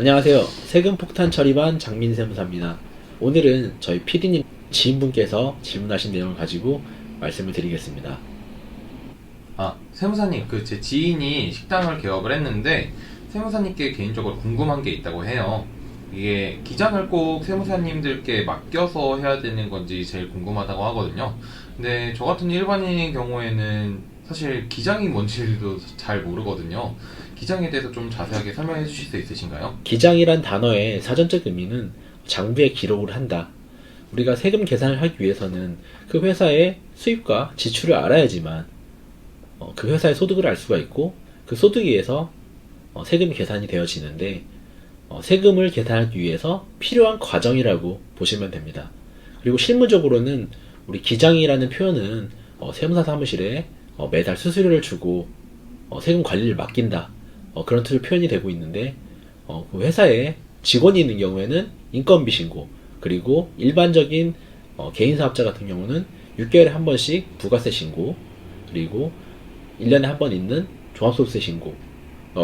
안녕하세요. 세금 폭탄 처리반 장민세무사입니다. 오늘은 저희 PD님 지인분께서 질문하신 내용을 가지고 말씀을 드리겠습니다. 세무사님, 제 지인이 식당을 개업을 했는데, 세무사님께 개인적으로 궁금한 게 있다고 해요. 이게 기장을 꼭 세무사님들께 맡겨서 해야 되는 건지 제일 궁금하다고 하거든요. 근데 저 같은 일반인의 경우에는 사실 기장이 뭔지도 잘 모르거든요. 기장에 대해서 좀 자세하게 설명해 주실 수 있으신가요? 기장이란 단어의 사전적 의미는 장부에 기록을 한다. 우리가 세금 계산을 하기 위해서는 그 회사의 수입과 지출을 알아야지만 그 회사의 소득을 알 수가 있고 그 소득에 의해서 세금이 계산이 되어지는데 세금을 계산하기 위해서 필요한 과정이라고 보시면 됩니다. 그리고 실무적으로는 우리 기장이라는 표현은 세무사 사무실에 매달 수수료를 주고 세금 관리를 맡긴다, 그런 뜻으로 표현이 되고 있는데 그 회사에 직원이 있는 경우에는 인건비 신고, 그리고 일반적인 개인 사업자 같은 경우는 6개월에 한 번씩 부가세 신고, 그리고 1년에 한 번 있는 종합소득세 신고,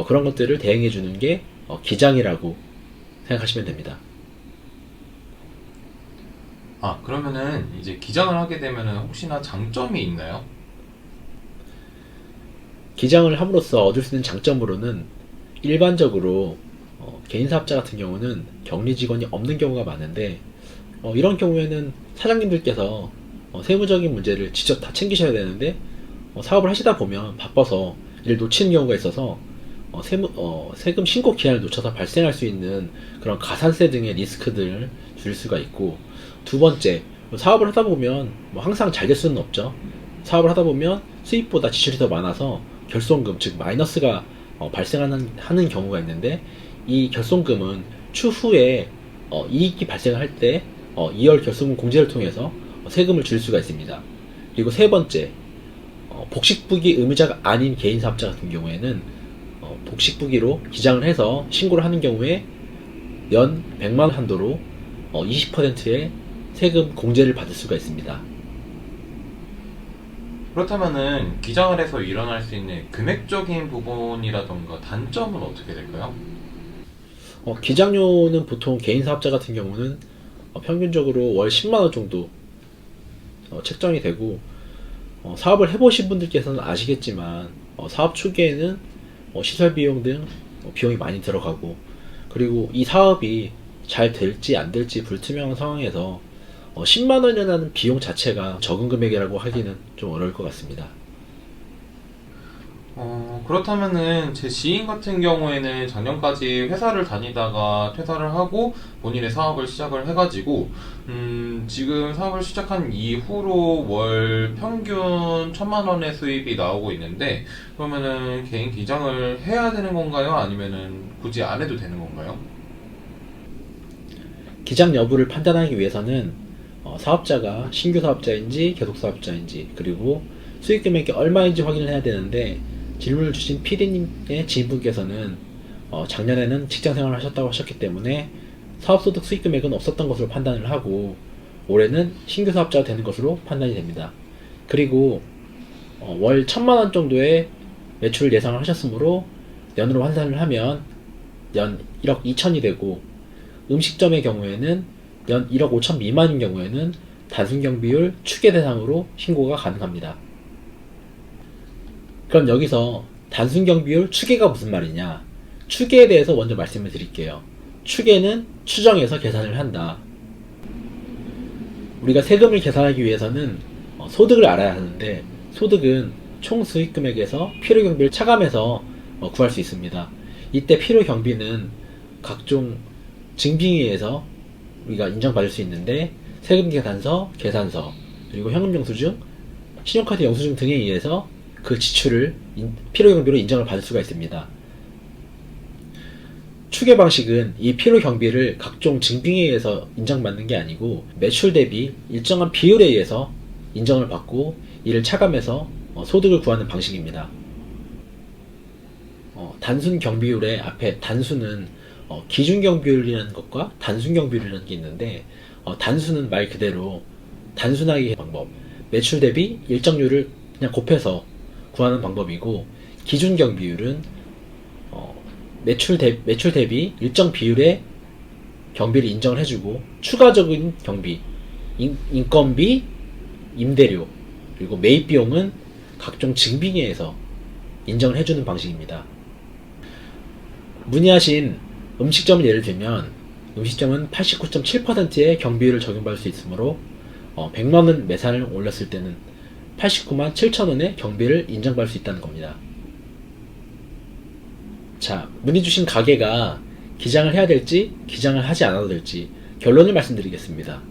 그런 것들을 대행해 주는 게 기장이라고 생각하시면 됩니다. 그러면은 이제 기장을 하게 되면은 혹시나 장점이 있나요? 기장을 함으로써 얻을 수 있는 장점으로는 일반적으로 개인 사업자 같은 경우는 격리 직원이 없는 경우가 많은데 이런 경우에는 사장님들께서 세무적인 문제를 직접 다 챙기셔야 되는데 사업을 하시다 보면 바빠서 일 놓치는 경우가 있어서 세금 신고 기한을 놓쳐서 발생할 수 있는 그런 가산세 등의 리스크들을 줄일 수가 있고, 두 번째, 사업을 하다 보면 항상 잘 될 수는 없죠. 사업을 하다 보면 수입보다 지출이 더 많아서 결손금, 즉 마이너스가 발생하는 경우가 있는데, 이 결손금은 추후에 이익이 발생할 때 2월 결손금 공제를 통해서 세금을 줄 수가 있습니다. 그리고 세 번째, 복식부기 의무자가 아닌 개인 사업자 같은 경우에는 복식부기로 기장을 해서 신고를 하는 경우에 연 100만 원 한도로 20%의 세금 공제를 받을 수가 있습니다. 그렇다면은 기장을 해서 일어날 수 있는 금액적인 부분이라던가 단점은 어떻게 될까요? 기장료는 보통 개인 사업자 같은 경우는 평균적으로 월 10만 원 정도 책정이 되고, 사업을 해보신 분들께서는 아시겠지만 사업 초기에는 시설 비용 등 비용이 많이 들어가고, 그리고 이 사업이 잘 될지 안 될지 불투명한 상황에서 10만 원이라는 비용 자체가 적은 금액이라고 하기는 좀 어려울 것 같습니다. 그렇다면은 제 지인 같은 경우에는 작년까지 회사를 다니다가 퇴사를 하고 본인의 사업을 시작을 해가지고 지금 사업을 시작한 이후로 월 평균 1,000만 원의 수입이 나오고 있는데, 그러면은 개인 기장을 해야 되는 건가요? 아니면은 굳이 안 해도 되는 건가요? 기장 여부를 판단하기 위해서는 사업자가 신규 사업자인지 계속 사업자인지, 그리고 수익 금액이 얼마인지 확인을 해야 되는데, 질문을 주신 PD님의 지인분께서는 작년에는 직장 생활을 하셨다고 하셨기 때문에 사업소득 수익 금액은 없었던 것으로 판단을 하고, 올해는 신규 사업자가 되는 것으로 판단이 됩니다. 그리고 월 1,000만 원 정도의 매출을 예상을 하셨으므로 연으로 환산을 하면 연 1억 2천이 되고, 음식점의 경우에는 연 1억 5천 미만인 경우에는 단순경비율 추계 대상으로 신고가 가능합니다. 그럼 여기서 단순경비율 추계가 무슨 말이냐? 추계에 대해서 먼저 말씀을 드릴게요. 추계는 추정해서 계산을 한다. 우리가 세금을 계산하기 위해서는 소득을 알아야 하는데, 소득은 총 수익금액에서 필요경비를 차감해서 구할 수 있습니다. 이때 필요경비는 각종 증빙에 의해서 우리가 인정받을 수 있는데, 세금계산서, 계산서, 그리고 현금영수증, 신용카드 영수증 등에 의해서 그 지출을 필요경비로 인정을 받을 수가 있습니다. 추계 방식은 이 필요경비를 각종 증빙에 의해서 인정받는 게 아니고 매출 대비 일정한 비율에 의해서 인정을 받고 이를 차감해서 소득을 구하는 방식입니다. 단순 경비율의 앞에 단수는 기준 경비율이라는 것과 단순 경비율이라는 게 있는데, 단수는 말 그대로 단순하게 방법, 매출 대비 일정률을 그냥 곱해서 구하는 방법이고, 기준 경비율은 매출 대비 일정 비율의 경비를 인정을 해주고 추가적인 경비, 인건비, 임대료, 그리고 매입 비용은 각종 증빙회에서 인정을 해주는 방식입니다. 문의하신 음식점을 예를 들면 음식점은 89.7%의 경비율을 적용받을 수 있으므로 100만원 매산을 올렸을 때는 89만 7천원의 경비를 인정받을 수 있다는 겁니다. 자, 문의 주신 가게가 기장을 해야 될지 기장을 하지 않아도 될지 결론을 말씀드리겠습니다.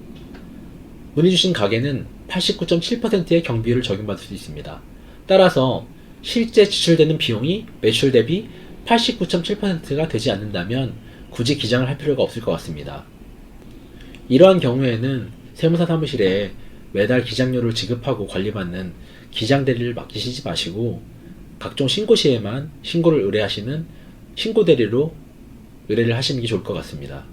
문의 주신 가게는 89.7%의 경비율을 적용받을 수 있습니다. 따라서 실제 지출되는 비용이 매출 대비 89.7%가 되지 않는다면 굳이 기장을 할 필요가 없을 것 같습니다. 이러한 경우에는 세무사 사무실에 매달 기장료를 지급하고 관리받는 기장대리를 맡기시지 마시고 각종 신고 시에만 신고를 의뢰하시는 신고대리로 의뢰를 하시는 게 좋을 것 같습니다.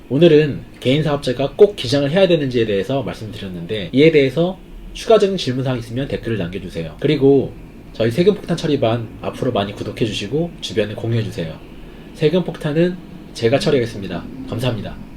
오늘은 개인사업자가 꼭 기장을 해야 되는지에 대해서 말씀드렸는데 이에 대해서 추가적인 질문사항 있으면 댓글을 남겨주세요. 그리고 저희 세금폭탄 처리반 앞으로 많이 구독해주시고 주변에 공유해주세요. 세금폭탄은 제가 처리하겠습니다. 감사합니다.